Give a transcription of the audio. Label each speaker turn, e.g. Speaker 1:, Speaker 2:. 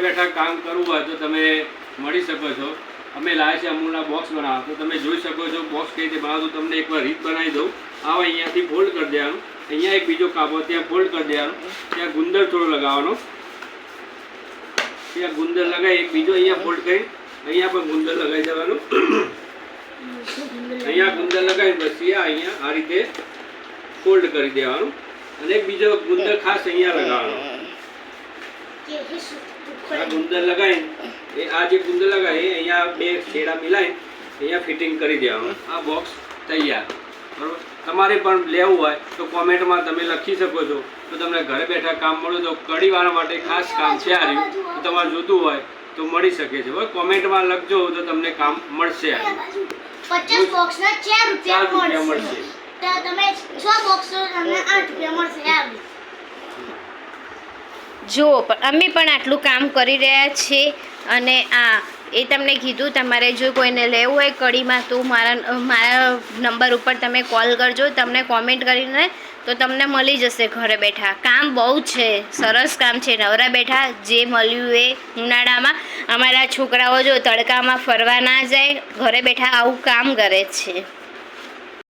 Speaker 1: બેઠા કામ કરવું હોય તો તમે મળી શકો છો. અમે લાવ્યા છે અમૂલના બોક્સ બનાવવા, તો તમે જોઈ શકો છો બોક્સ કઈ રીતે બનાવવું. તમને એકવાર રીત બનાવી દઉં. આવા અહીંયાથી ફોલ્ડ કરી દેવાનું, અહીંયા એક બીજો કાપો ત્યાં ફોલ્ડ કરી દેવાનો, ત્યાં ગુંદર થોડો લગાવવાનો, ત્યાં ગુંદર લગાવી એક બીજો અહીંયા ફોલ્ડ કરી અહીંયા પણ ગુંદર લગાવી દેવાનું, અહીંયા ગુંદર લગાવી પછી અહીંયા આ રીતે ફોલ્ડ કરી દેવાનું અને એક બીજો ગુંદર ખાસ અહીંયા લગાવવાનો. આ ગુંદર લગાવી આ જે ગુંદર લગાવી અહીંયા બે છેડા મિલાવી અહીંયા ફિટિંગ કરી દેવાનું. આ બોક્સ તૈયાર. બરોબર. તમારે પણ લેવું હોય તો કોમેન્ટમાં તમે લખી શકો છો. તો તમને ઘરે બેઠા કામ મળે તો કઢીવાળા માટે ખાસ કામ છે આ રહ્યું. તો તમારે જોતું હોય તો મળી શકે છે. બરાબર. કોમેન્ટમાં લખજો તો તમને કામ મળશે.
Speaker 2: 50 બોક્સના 4 રૂપિયા મળશે. તો તમે 100 બોક્સ તમને 8 રૂપિયા મળશે.
Speaker 3: જુઓ અમે પણ આટલું કામ કરી રહ્યા છીએ. અને એ તમને કીધું તમારે જો કોઈને લેવું હોય કઢીમાં તો મારા નંબર ઉપર તમે કોલ કરજો. તમને કોમેન્ટ કરીને તો તમને મળી જશે ઘરે બેઠા. કામ બહુ છે, સરસ કામ છે. નવરા બેઠા જે મળ્યું એ ઉનાળામાં અમારા છોકરાઓ જો તડકામાં ફરવા ના જાય, ઘરે બેઠા આવું કામ કરે છે.